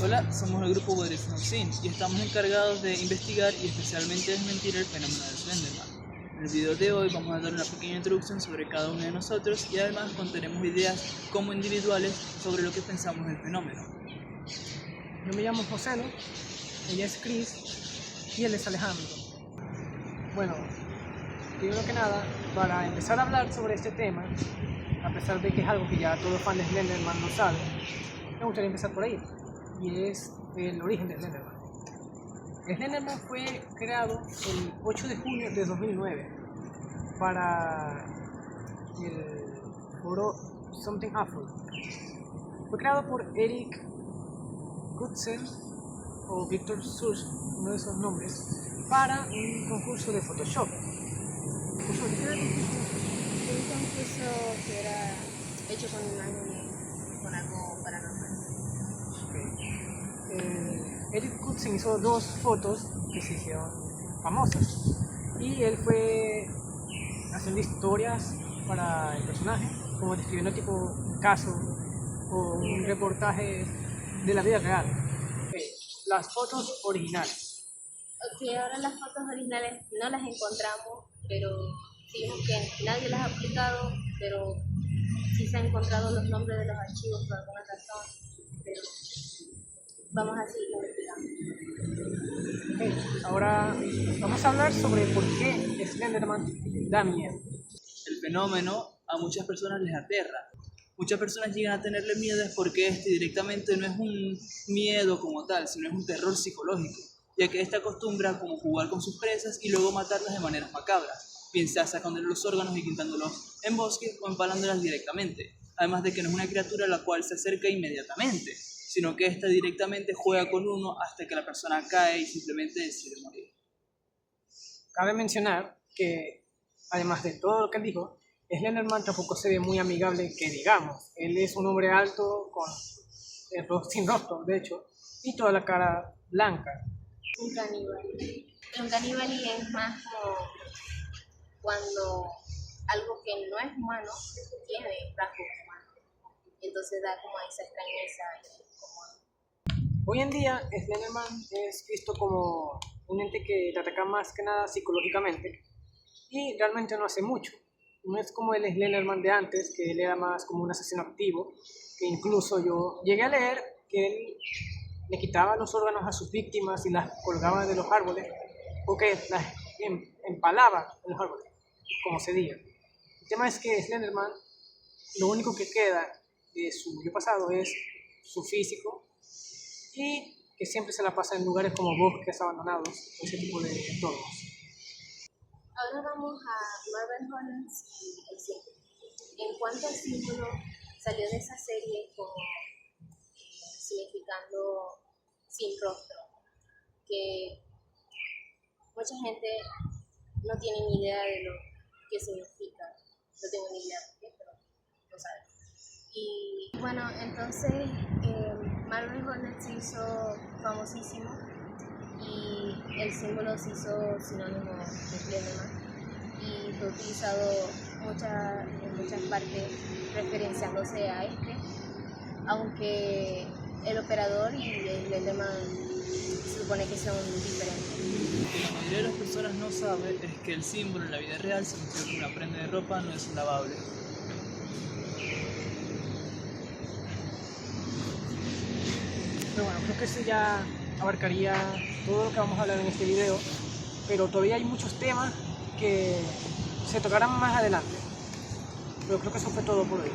Hola, somos el grupo What If Not Seen y estamos encargados de investigar y especialmente desmentir el fenómeno del Slenderman. En el video de hoy vamos a dar una pequeña introducción sobre cada uno de nosotros y además contaremos ideas como individuales sobre lo que pensamos del fenómeno. Yo me llamo José, ella es Chris y él es Alejandro. Bueno, primero que nada, para empezar a hablar sobre este tema, a pesar de que es algo que ya todo fan de Slenderman lo sabe, me gustaría empezar por ahí, y es el origen de Slenderman. Slenderman fue creado el 8 de junio de 2009 para el foro Something Awful. Fue creado por Eric Knudsen o Victor Surge, uno de esos nombres, para un concurso de Photoshop. Un concurso que era hecho con algo paranormal. Eric Knudsen hizo dos fotos que se hicieron famosas y él fue haciendo historias para el personaje, como describiendo tipo un caso o un reportaje de la vida real. Las fotos originales. Ok, ahora las fotos originales no las encontramos, pero vimos que nadie las ha aplicado, pero sí se han encontrado los nombres de los archivos por alguna razón, pero vamos a seguir investigando. Ahora vamos a hablar sobre por qué Slenderman da miedo. El fenómeno a muchas personas les aterra. Muchas personas llegan a tenerle miedo es porque este directamente no es un miedo como tal, sino es un terror psicológico, ya que esta acostumbra como jugar con sus presas y luego matarlas de maneras macabras, bien sea sacándole los órganos y quitándolos en bosque o empalándolas directamente, además de que no es una criatura a la cual se acerca inmediatamente, sino que esta directamente juega con uno hasta que la persona cae y simplemente decide morir. Cabe mencionar que, además de todo lo que él dijo, Slenderman tampoco se ve muy amigable que digamos. Él es un hombre alto, sin rostro, de hecho, y toda la cara blanca. Un caníbal. Un caníbal y es más como cuando algo que no es humano tiene rasgos humanos. Entonces da como esa extrañeza. Hoy en día, Slenderman es visto como un ente que te ataca más que nada psicológicamente y realmente no hace mucho. No es como el Slenderman de antes, que él era más como un asesino activo, que incluso yo llegué a leer que él le quitaba los órganos a sus víctimas y las colgaba de los árboles, o que las empalaba en los árboles, como se diga. El tema es que Slenderman, lo único que queda de su yo pasado es su físico, y que siempre se la pasa en lugares como bosques abandonados, ese tipo de entornos. Ahora vamos a Marvel Hornets y el símbolo. En cuanto al símbolo, salió de esa serie como significando sin rostro, que mucha gente no tiene ni idea de lo que significa. No tengo ni idea de qué, pero lo sabe. Y bueno, entonces Marvel Hornets se hizo famosísimo y el símbolo se hizo sinónimo de Slenderman y fue utilizado en muchas partes referenciándose a este, aunque el operador y el Slenderman se supone que son diferentes. Lo que la mayoría de las personas no sabe es que el símbolo en la vida real se refiere que una prenda de ropa no es lavable. Pero bueno, creo que eso ya abarcaría todo lo que vamos a hablar en este video, pero todavía hay muchos temas que se tocarán más adelante. Pero creo que eso fue todo por hoy.